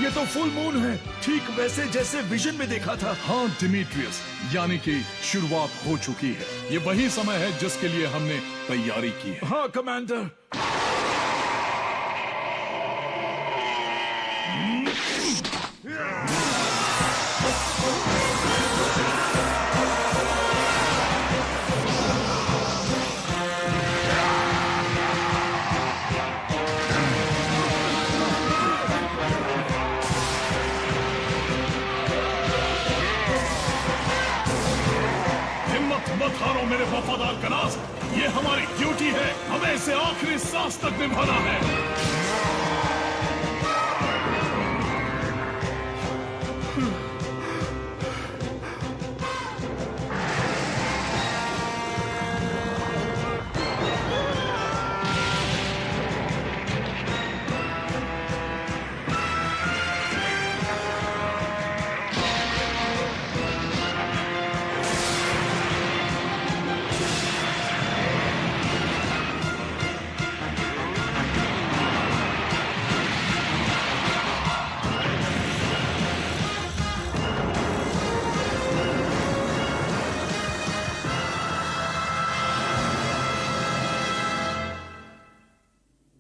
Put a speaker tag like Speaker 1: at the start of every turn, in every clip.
Speaker 1: ये तो full moon है, ठीक वैसे जैसे विजन में देखा था।
Speaker 2: हाँ डिमिट्रियस, यानी कि शुरुआत हो चुकी है। ये वही समय है जिसके लिए हमने तैयारी की है।
Speaker 1: हाँ कमांडर।
Speaker 2: मत हारो मेरे वफादार कनास, ये हमारी ड्यूटी है, हमें इसे आखिरी सांस तक निभाना है।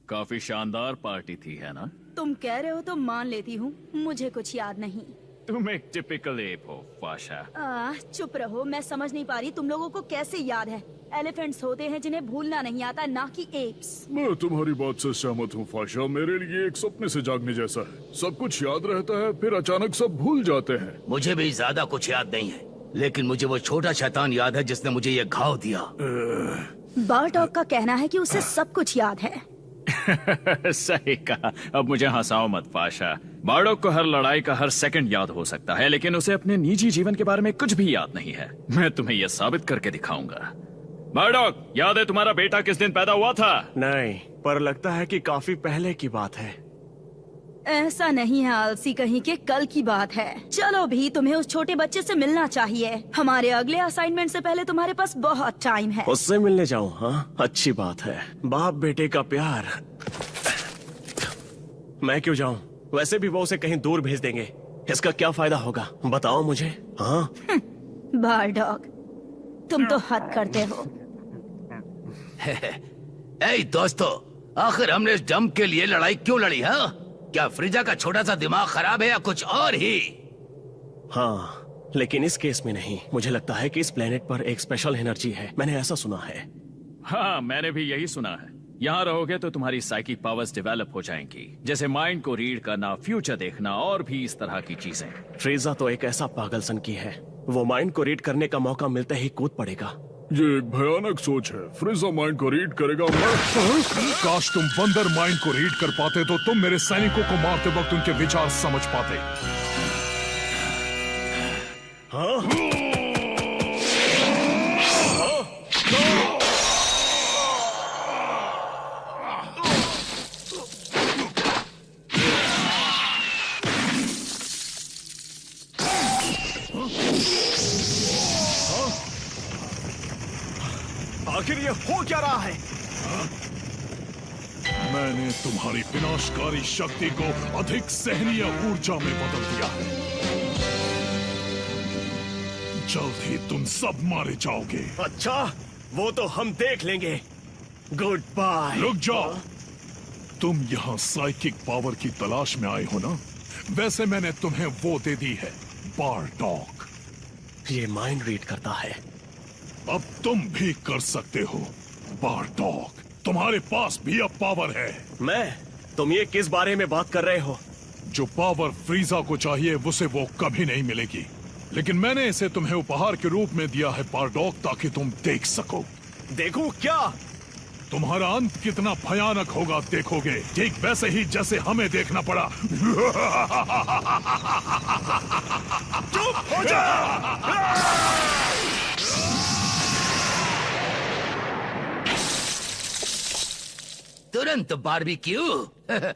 Speaker 3: काफी शानदार पार्टी थी, है ना?
Speaker 4: तुम कह रहे हो तो मान लेती हूँ, मुझे कुछ याद नहीं।
Speaker 3: तुम एक टिपिकल एप हो, फाशा।
Speaker 4: चुप रहो, मैं समझ नहीं पा रही तुम लोगों को कैसे याद है। एलिफेंट्स होते हैं जिन्हें भूलना नहीं आता, ना कि एप्स।
Speaker 2: मैं तुम्हारी बात से सहमत हूँ फाशा, मेरे लिए एक सपने से जागने जैसा है। सब कुछ याद रहता है, फिर अचानक सब भूल जाते हैं।
Speaker 5: मुझे भी ज्यादा कुछ याद नहीं है, लेकिन मुझे वो छोटा शैतान याद है जिसने मुझे ये घाव दिया।
Speaker 4: बारटॉक का कहना है कि उसे सब कुछ याद है।
Speaker 3: सही कहा। अब मुझे हंसाओ मत फाशा। बार्डॉक को हर लड़ाई का हर सेकंड याद हो सकता है, लेकिन उसे अपने निजी जीवन के बारे में कुछ भी याद नहीं है। मैं तुम्हें यह साबित करके दिखाऊंगा। बार्डॉक, याद है तुम्हारा बेटा किस दिन पैदा हुआ था?
Speaker 6: नहीं, पर लगता है कि काफी पहले की बात है।
Speaker 4: ऐसा नहीं है आलसी कहीं के, कल की बात है। चलो भी, तुम्हें उस छोटे बच्चे से मिलना चाहिए। हमारे अगले असाइनमेंट से पहले तुम्हारे पास बहुत टाइम है।
Speaker 6: उससे मिलने जाऊं? हाँ, अच्छी बात है। बाप बेटे का प्यार। मैं क्यों जाऊं? वैसे भी वो उसे कहीं दूर भेज देंगे। इसका क्या फायदा होगा, बताओ मुझे। हाँ
Speaker 4: बारडॉग, तुम तो हद करते हो।
Speaker 5: ए दोस्तों, आखिर हमने इस डंप के लिए लड़ाई क्यों लड़ी? हाँ, क्या फ्रीजा का छोटा सा दिमाग खराब है या कुछ और ही?
Speaker 6: हाँ, लेकिन इस केस में नहीं। मुझे लगता है कि इस प्लेनेट पर एक स्पेशल एनर्जी है, मैंने ऐसा सुना है।
Speaker 3: हाँ, मैंने भी यही सुना है। यहाँ रहोगे तो तुम्हारी साइकिक पावर्स डेवलप हो जाएंगी, जैसे माइंड को रीड करना, फ्यूचर देखना और भी इस तरह की चीजें।
Speaker 6: फ्रीजा तो एक ऐसा पागलसन की है, वो माइंड को रीड करने का मौका मिलते ही कूद पड़ेगा।
Speaker 2: ये एक भयानक सोच है। फ्रीजा माइंड को रीड करेगा। काश तुम बंदर माइंड को रीड कर पाते तो तुम मेरे सैनिकों को मारते वक्त उनके विचार समझ पाते।
Speaker 6: हाँ? आखिर ये हो क्या रहा है?
Speaker 2: मैंने तुम्हारी विनाशकारी शक्ति को अधिक सहनीय ऊर्जा में बदल दिया है। जल्द ही तुम सब मारे जाओगे।
Speaker 6: अच्छा, वो तो हम देख लेंगे। Goodbye.
Speaker 2: रुक जाओ, तुम यहाँ साइकिक पावर की तलाश में आए हो ना? वैसे मैंने तुम्हें वो दे दी है, बारडॉक।
Speaker 6: ये माइंड रीड करता है।
Speaker 2: अब तुम भी कर सकते हो बारडॉक, तुम्हारे पास भी अब पावर है।
Speaker 6: तुम ये किस बारे में बात कर रहे हो?
Speaker 2: जो पावर फ्रीजा को चाहिए उसे वो कभी नहीं मिलेगी, लेकिन मैंने इसे तुम्हें उपहार के रूप में दिया है बारडॉक, ताकि तुम देख सको।
Speaker 6: देखूं क्या?
Speaker 2: तुम्हारा अंत कितना भयानक होगा देखोगे, ठीक वैसे ही जैसे हमें देखना पड़ा।
Speaker 6: चुप हो जा!
Speaker 5: तुरंत बारबेक्यू।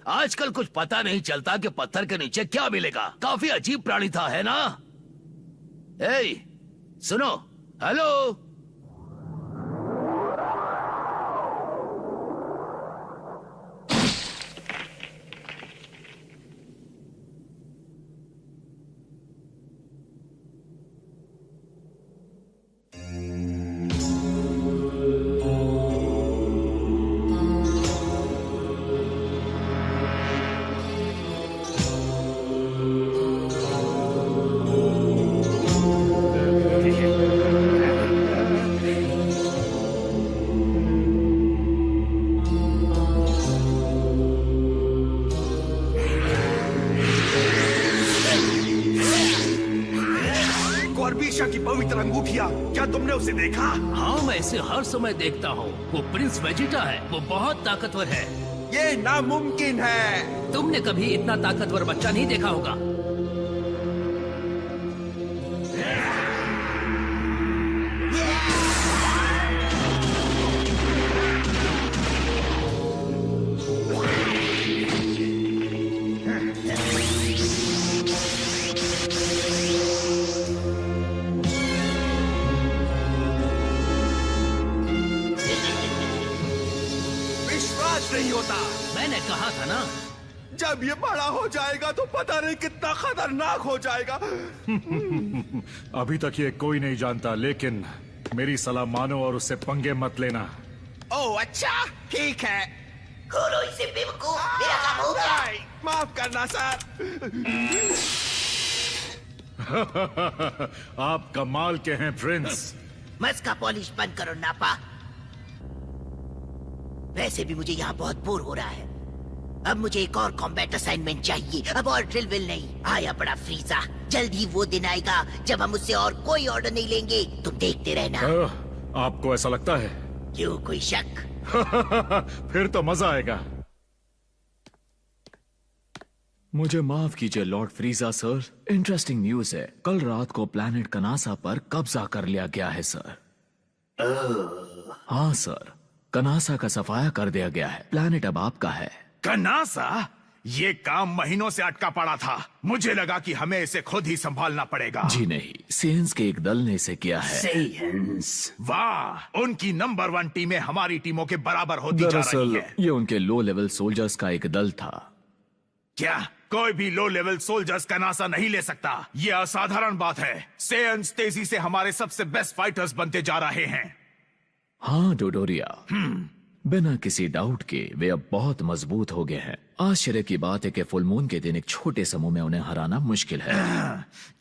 Speaker 5: आजकल कुछ पता नहीं चलता कि पत्थर के नीचे क्या मिलेगा। काफी अजीब प्राणी था, है ना? ए, सुनो, हेलो।
Speaker 1: किया? क्या तुमने उसे देखा?
Speaker 5: हाँ, मैं इसे हर समय देखता हूँ। वो प्रिंस वेजिटा है। वो बहुत ताकतवर है।
Speaker 1: ये नामुमकिन है।
Speaker 5: तुमने कभी इतना ताकतवर बच्चा नहीं देखा होगा।
Speaker 1: विश्वास नहीं होता।
Speaker 5: मैंने कहा था ना।
Speaker 1: जब ये बड़ा हो जाएगा तो पता नहीं कितना खतरनाक हो जाएगा।
Speaker 2: अभी तक ये कोई नहीं जानता, लेकिन मेरी सलाह मानो और उससे पंगे मत लेना।
Speaker 1: ओह अच्छा, ठीक है।
Speaker 7: खोलो इसे बेवकूफ, मेरा काम हो गया।
Speaker 1: माफ करना सर।
Speaker 2: आप कमाल के हैं प्रिंस।
Speaker 7: मस्का पॉलिश बंद करो नापा। वैसे भी मुझे यहाँ बहुत बोर हो रहा है। अब मुझे एक और कॉम्बैट असाइनमेंट चाहिए। अब और ड्रिल विल नहीं। आया बड़ा फ्रीजा। जल्द ही वो दिन आएगा जब हम उससे और कोई ऑर्डर नहीं लेंगे। तुम देखते रहना।
Speaker 2: आपको ऐसा लगता है?
Speaker 7: क्यों, कोई शक?
Speaker 2: फिर तो मजा आएगा।
Speaker 3: मुझे माफ कीजिए लॉर्ड फ्रीजा सर, इंटरेस्टिंग न्यूज है। कल रात को प्लैनेट कनासा पर कब्जा कर लिया गया है सर। हाँ सर, कनासा का सफाया कर दिया गया है। प्लैनेट अब आपका है।
Speaker 1: कनासा? ये काम महीनों से अटका पड़ा था। मुझे लगा कि हमें इसे खुद ही संभालना पड़ेगा।
Speaker 3: जी नहीं, सेंस के एक दल ने इसे किया है।
Speaker 1: वाह, उनकी नंबर 1 टीमें हमारी टीमों के बराबर होती जा रही
Speaker 3: दरअसल
Speaker 1: है।
Speaker 3: ये उनके लो लेवल सोल्जर्स का एक दल था।
Speaker 1: क्या कोई भी लो लेवल सोल्जर्स कनासा नहीं ले सकता? ये असाधारण बात है। सेयंस तेजी से हमारे सबसे बेस्ट फाइटर्स बनते जा रहे हैं।
Speaker 3: हाँ डोडोरिया, बिना किसी डाउट के वे अब बहुत मजबूत हो गए हैं। आश्चर्य की बात है कि फुल मून के दिन एक छोटे समूह में उन्हें हराना मुश्किल है।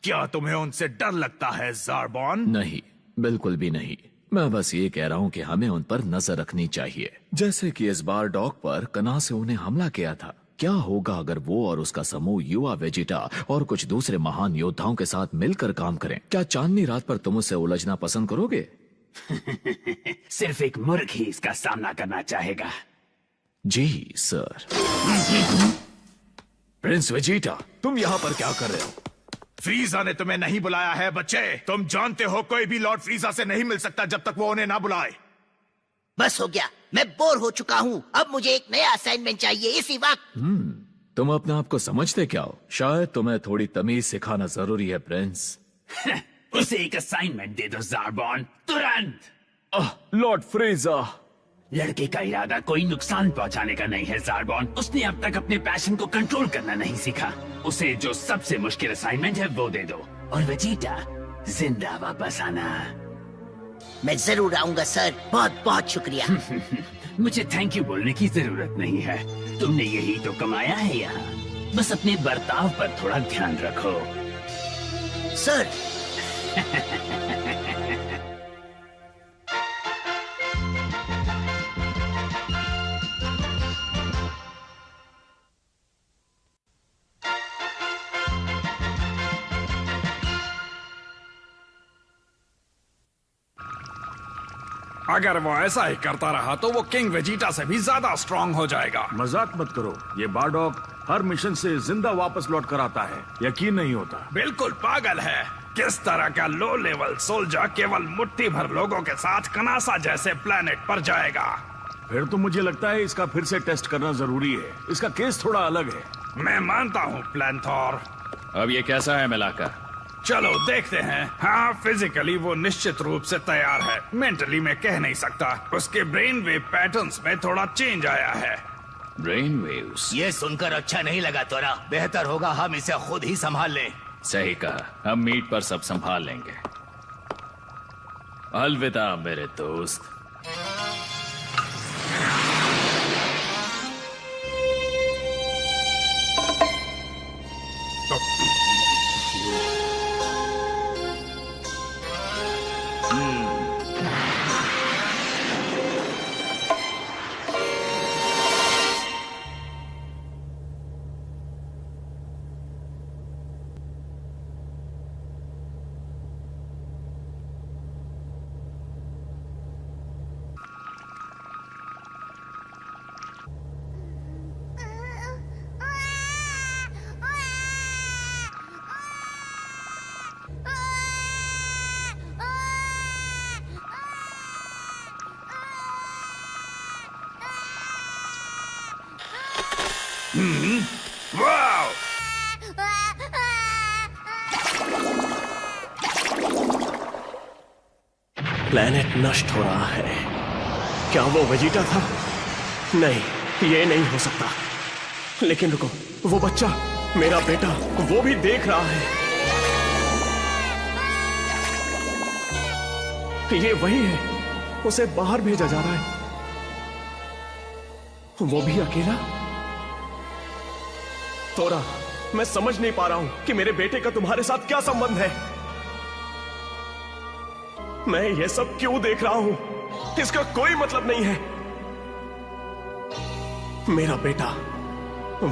Speaker 1: क्या तुम्हें उनसे डर लगता है ज़ारबॉन?
Speaker 3: नहीं, बिल्कुल भी नहीं। मैं बस ये कह रहा हूँ कि हमें उन पर नजर रखनी चाहिए, जैसे कि इस बार डॉक पर कना से उन्हें हमला किया था। क्या होगा अगर वो और उसका समूह युवा वेजिटा और कुछ दूसरे महान योद्धाओं के साथ मिलकर काम करें? क्या चांदनी रात पर तुम उससे उलझना पसंद करोगे?
Speaker 8: सिर्फ एक मुर्ग ही इसका सामना करना चाहेगा।
Speaker 3: जी सर। प्रिंस वेजिटा, तुम यहाँ पर क्या कर रहे हो?
Speaker 1: फ्रीजा ने तुम्हें नहीं बुलाया है बच्चे। तुम जानते हो कोई भी लॉर्ड फ्रीजा से नहीं मिल सकता जब तक वो उन्हें ना बुलाए।
Speaker 7: बस हो गया, मैं बोर हो चुका हूँ। अब मुझे एक नया असाइनमेंट चाहिए इसी वक्त।
Speaker 3: तुम अपने आप को समझते क्या हो? शायद तुम्हें थोड़ी तमीज सिखाना जरूरी है प्रिंस।
Speaker 8: उसे एक असाइनमेंट दे दो ज़ारबॉन, तुरंत।
Speaker 3: लॉर्ड फ्रीजा,
Speaker 8: लड़के का इरादा कोई नुकसान पहुंचाने का नहीं है ज़ारबॉन। उसने अब तक अपने पैशन को कंट्रोल करना नहीं सीखा। उसे जो सबसे मुश्किल असाइनमेंट है वो दे दो, और वेजिटा जिंदा वापस आना।
Speaker 7: मैं जरूर आऊंगा सर, बहुत बहुत शुक्रिया।
Speaker 8: मुझे थैंक यू बोलने की जरूरत नहीं है। तुमने यही तो कमाया है यहाँ। बस अपने बर्ताव पर थोड़ा ध्यान रखो।
Speaker 7: सर,
Speaker 9: अगर वो ऐसा ही करता रहा तो वो किंग वेजिटा से भी ज्यादा स्ट्रांग हो जाएगा।
Speaker 10: मजाक मत करो। ये बारडॉग हर मिशन से जिंदा वापस लौट कर आता है। यकीन नहीं होता।
Speaker 9: बिल्कुल पागल है। किस तरह का लो लेवल सोल्जर केवल मुट्ठी भर लोगों के साथ कनासा जैसे प्लेनेट पर जाएगा?
Speaker 10: फिर तो मुझे लगता है इसका फिर से टेस्ट करना जरूरी है। इसका केस थोड़ा अलग है।
Speaker 9: मैं मानता हूँ प्लैंथोर।
Speaker 3: अब ये कैसा है मिलाकर?
Speaker 9: चलो देखते हैं। हाँ, फिजिकली वो निश्चित रूप से तैयार है। मेंटली मैं कह नहीं सकता। उसके ब्रेन वेव पैटर्न्स में थोड़ा चेंज आया है।
Speaker 3: Brain waves?
Speaker 5: ये सुनकर अच्छा नहीं लगा तोरा। बेहतर होगा हम इसे खुद ही संभाल लें।
Speaker 3: सही कहा, हम मीट पर सब संभाल लेंगे। अलविदा मेरे दोस्त।
Speaker 9: वाह!
Speaker 6: प्लेनेट नष्ट हो रहा है। क्या वो वेजिटा था? नहीं, ये नहीं हो सकता। लेकिन रुको, वो बच्चा, मेरा बेटा, वो भी देख रहा है। ये वही है, उसे बाहर भेजा जा रहा है। वो भी अकेला। तोरा, मैं समझ नहीं पा रहा हूं कि मेरे बेटे का तुम्हारे साथ क्या संबंध है। मैं ये सब क्यों देख रहा हूं? इसका कोई मतलब नहीं है। मेरा बेटा,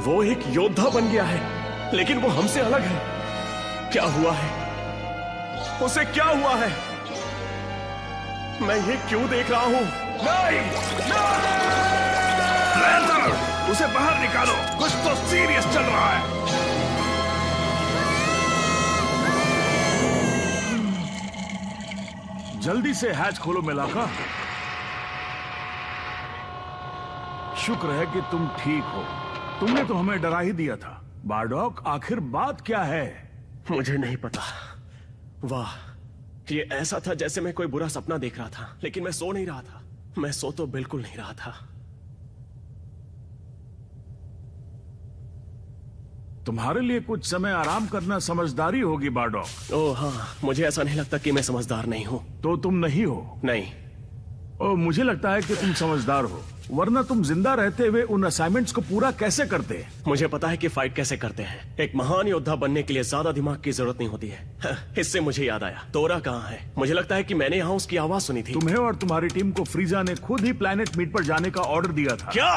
Speaker 6: वो एक योद्धा बन गया है, लेकिन वो हमसे अलग है। क्या हुआ है? उसे क्या हुआ है? मैं ये क्यों देख रहा हूं?
Speaker 9: नहीं! लैंथर, उसे बाहर निकालो। कुछ तो सीरियस चल रहा है।
Speaker 10: जल्दी से हैच खोलो मेलाका। शुक्र है कि तुम ठीक हो। तुमने तो हमें डरा ही दिया था। बारडॉक, आखिर बात क्या है?
Speaker 6: मुझे नहीं पता। वाह, ये ऐसा था जैसे मैं कोई बुरा सपना देख रहा था, लेकिन मैं सो नहीं रहा था। मैं सो तो बिल्कुल नहीं रहा था।
Speaker 10: तुम्हारे लिए कुछ समय आराम करना समझदारी होगी बारडॉक।
Speaker 6: ओह हाँ, मुझे ऐसा नहीं लगता कि मैं समझदार नहीं हूं।
Speaker 10: तो तुम नहीं हो?
Speaker 6: नहीं।
Speaker 10: ओ, मुझे लगता है कि तुम समझदार हो, वरना तुम जिंदा रहते हुए उन असाइनमेंट्स को पूरा कैसे करते?
Speaker 6: मुझे पता है कि फाइट कैसे करते हैं। एक महान योद्धा बनने के लिए ज्यादा दिमाग की जरूरत नहीं होती है। इससे मुझे याद आया, तोरा कहाँ है? मुझे लगता है कि मैंने यहाँ उसकी आवाज सुनी थी।
Speaker 10: तुम्हें और तुम्हारी टीम को फ्रीजा ने खुद ही प्लेनेट मीट पर जाने का ऑर्डर दिया था।
Speaker 6: क्या?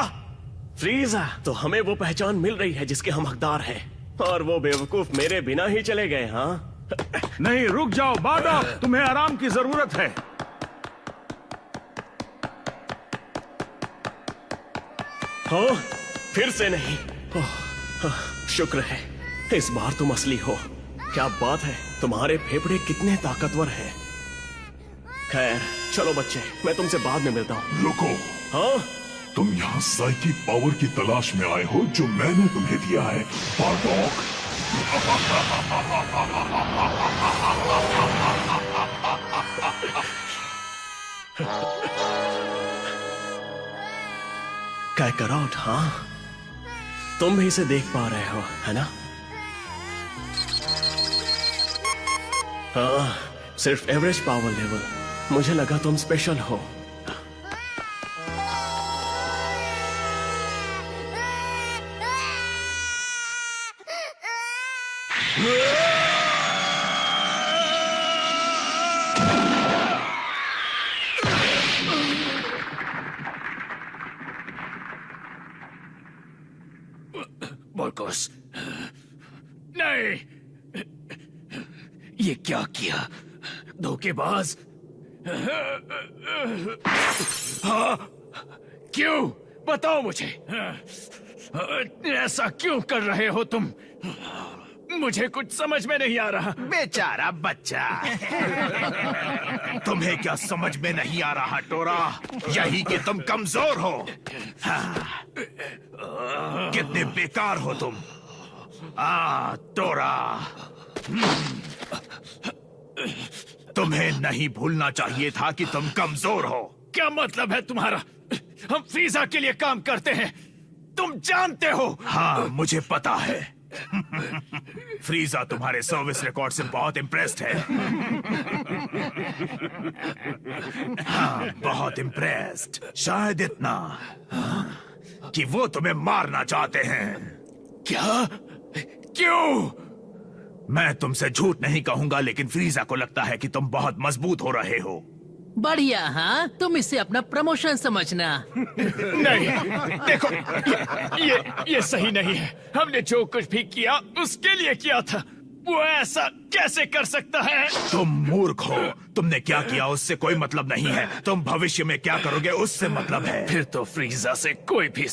Speaker 6: फ्रीजा? तो हमें वो पहचान मिल रही है जिसके हम हकदार हैं, और वो बेवकूफ मेरे बिना ही चले गए। हाँ
Speaker 10: नहीं, रुक जाओ बारडॉक, तुम्हें आराम की जरूरत है।
Speaker 6: हाँ, फिर से नहीं। शुक्र है, इस बार तुम असली हो। क्या बात है, तुम्हारे फेफड़े कितने ताकतवर हैं। खैर चलो बच्चे, मैं तुमसे बाद में मिलता हूँ।
Speaker 2: रुको,
Speaker 6: हाँ?
Speaker 2: तुम यहाँ साइकिक पावर की तलाश में आए हो जो मैंने तुम्हें दिया है, बारडॉक।
Speaker 6: कैकरॉट, हाँ? तुम भी इसे देख पा रहे हो, है ना? हाँ, सिर्फ एवरेज पावर लेवल। मुझे लगा तुम स्पेशल हो।
Speaker 3: मार्कस, नहीं! ये क्या किया? धोखेबाज! हाँ? क्यों? बताओ मुझे। ऐसा क्यों कर रहे हो तुम? मुझे कुछ समझ में नहीं आ रहा।
Speaker 1: बेचारा बच्चा। तुम्हें क्या समझ में नहीं आ रहा टोरा? यही कि तुम कमजोर हो। हाँ। कितने बेकार हो तुम। टोरा, तुम्हें नहीं भूलना चाहिए था कि तुम कमजोर हो।
Speaker 3: क्या मतलब है तुम्हारा? हम फ्रीजा के लिए काम करते हैं, तुम जानते हो।
Speaker 1: हाँ, मुझे पता है। फ्रीजा तुम्हारे सर्विस रिकॉर्ड से बहुत इम्प्रेस्ड है। हाँ, बहुत इम्प्रेस्ड। शायद इतना कि वो तुम्हें मारना चाहते हैं।
Speaker 3: क्या? क्यों?
Speaker 1: मैं तुमसे झूठ नहीं कहूंगा, लेकिन फ्रीजा को लगता है कि तुम बहुत मजबूत हो रहे हो।
Speaker 11: बढ़िया, हाँ? तुम इसे अपना प्रमोशन समझना।
Speaker 3: नहीं, देखो, ये सही नहीं है। हमने जो कुछ भी किया उसके लिए किया था। वो ऐसा कैसे कर सकता है?
Speaker 1: तुम मूर्ख हो। तुमने क्या किया उससे कोई मतलब नहीं है। तुम भविष्य में क्या करोगे उससे मतलब है।
Speaker 3: फिर तो फ्रीजा से कोई भी